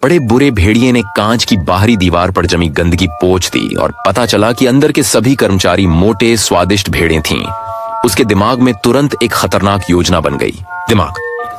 बड़े बुरे भेड़िए ने कांच की बाहरी दीवार पर जमी गंदगी पोंछ दी और पता चला कि अंदर के सभी कर्मचारी मोटे स्वादिष्ट भेड़ें थीं। उसके दिमाग में तुरंत एक खतरनाक योजना बन गई।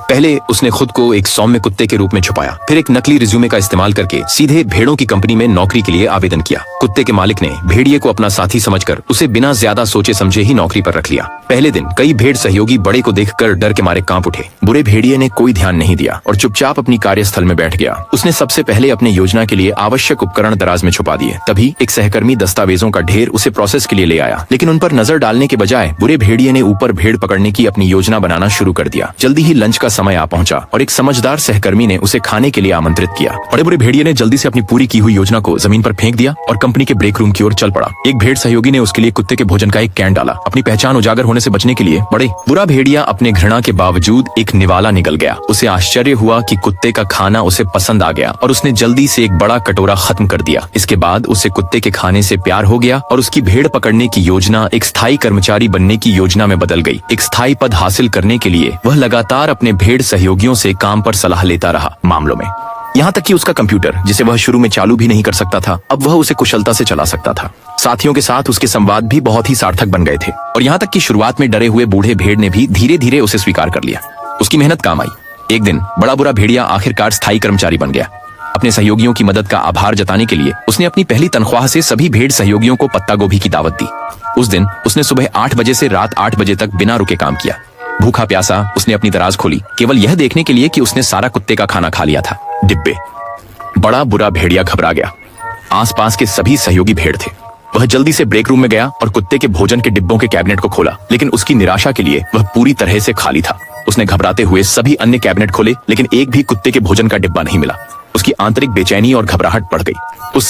पहले उसने खुद को एक सौम्य कुत्ते के रूप में छुपाया, फिर एक नकली रिज्यूमे का इस्तेमाल करके सीधे भेड़ों की कंपनी में नौकरी के लिए आवेदन किया। कुत्ते के मालिक ने भेड़िए को अपना साथी समझकर उसे बिना ज्यादा सोचे समझे ही नौकरी पर रख लिया। पहले दिन कई भेड़ सहयोगी बड़े को देखकर डर के मारे कांप उठे। बुरे भेड़िए ने कोई ध्यान नहीं दिया और चुपचाप अपनी कार्यस्थल में बैठ गया। उसने सबसे पहले अपने योजना के लिए आवश्यक उपकरण दराज में छुपा दिए। तभी एक सहकर्मी दस्तावेजों का ढेर उसे प्रोसेस के लिए ले आया, लेकिन उन पर नजर डालने के बजाय बुरे भेड़िए ने ऊपर भेड़ पकड़ने की अपनी योजना बनाना शुरू कर दिया। जल्दी ही लंच का समय आ पहुंचा और एक समझदार सहकर्मी ने उसे खाने के लिए आमंत्रित किया। बड़े बुरे भेड़िए ने जल्दी से अपनी पूरी की हुई योजना को जमीन पर फेंक दिया और कंपनी के ब्रेक रूम की ओर चल पड़ा। एक भेड़ सहयोगी ने उसके लिए कुत्ते के भोजन का एक कैन डाला। अपनी पहचान उजागर होने से बचने के लिए बड़े बुरा भेड़िया अपने घृणा के बावजूद एक निवाला निकल गया। उसे आश्चर्य हुआ कि कुत्ते का खाना उसे पसंद आ गया और उसने जल्दी से एक बड़ा कटोरा खत्म कर दिया। इसके बाद उसे कुत्ते के खाने से प्यार हो गया और उसकी भेड़ पकड़ने की योजना एक स्थायी कर्मचारी बनने की योजना में बदल गई। एक स्थायी पद हासिल करने के लिए वह लगातार अपने भेड़ सहयोगियों से काम पर सलाह लेता रहा मामलों में। यहाँ तक कि उसका कंप्यूटर, जिसे वह शुरू में चालू भी नहीं कर सकता था, अब वह उसे कुशलता से चला सकता था। साथियों के साथ उसके संवाद भी बहुत ही सार्थक बन गए थे और यहाँ तक कि शुरुआत में डरे हुए बूढ़े भेड़ ने भी धीरे धीरे उसे स्वीकार कर लिया। उसकी मेहनत काम आई। एक दिन बड़ा बुरा भेड़िया आखिरकार स्थायी कर्मचारी बन गया। अपने सहयोगियों की मदद का आभार जताने के लिए उसने अपनी पहली तनख्वाह से सभी भेड़ सहयोगियों को पत्ता गोभी की दावत दी। उस दिन उसने सुबह 8 बजे से रात 8 बजे तक बिना रुके काम किया। भूखा प्यासा उसने अपनी दराज खोली, केवल यह देखने के लिए कि उसने सारा कुत्ते का खाना खा लिया था। डिब्बे। बड़ा बुरा भेड़िया घबरा गया। आसपास के सभी सहयोगी भेड़ थे। वह जल्दी से ब्रेक रूम में गया और कुत्ते के भोजन के डिब्बों के कैबिनेट को खोला, लेकिन उसकी निराशा के लिए वह पूरी तरह से खाली था। उसने घबराते हुए सभी अन्य कैबिनेट खोले, लेकिन एक भी कुत्ते के भोजन का डिब्बा नहीं मिला। उसकी आंतरिक बेचैनी और घबराहट बढ़ गई। उस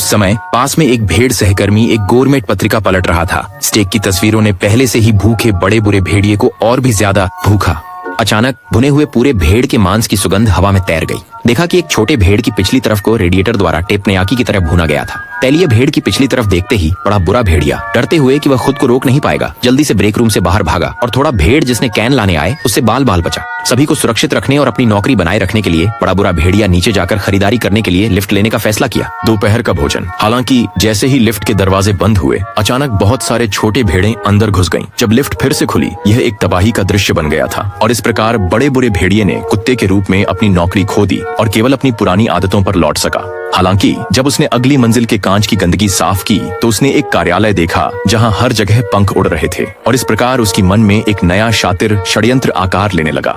समय पास में एक भेड़ सहकर्मी एक गोरमेट पत्रिका पलट रहा था। स्टेक की तस्वीरों ने पहले से ही भूखे बड़े बुरे भेड़िए को और भी ज्यादा भूखा। अचानक भुने हुए पूरे भेड़ के मांस की सुगंध हवा में तैर गई। देखा कि एक छोटे भेड़ की पिछली तरफ को रेडिएटर द्वारा टेपनेयाकी की तरह भुना गया था। तैलीय भेड़ की पिछली तरफ देखते ही बड़ा बुरा भेड़िया, डरते हुए कि वह खुद को रोक नहीं पाएगा, जल्दी से ब्रेक रूम से बाहर भागा और थोड़ा भेड़ जिसने कैन लाने आए उससे बाल बचा। सभी को सुरक्षित रखने और अपनी नौकरी बनाए रखने के लिए बड़ा बुरा भेड़िया नीचे जाकर खरीदारी करने के लिए लिफ्ट लेने का फैसला किया। दोपहर का भोजन। हालांकि जैसे ही लिफ्ट के दरवाजे बंद हुए, अचानक बहुत सारे छोटे भेड़ें अंदर घुस गईं। जब लिफ्ट फिर से खुली, यह एक तबाही का दृश्य बन गया था और इस प्रकार बड़े बुरे भेड़िए ने कुत्ते के रूप में अपनी नौकरी खो दी और केवल अपनी पुरानी आदतों पर लौट सका। हालांकि जब उसने अगली मंजिल के कांच की गंदगी साफ की तो उसने एक कार्यालय देखा जहां हर जगह पंख उड़ रहे थे और इस प्रकार उसकी मन में एक नया शातिर षड्यंत्र आकार लेने लगा।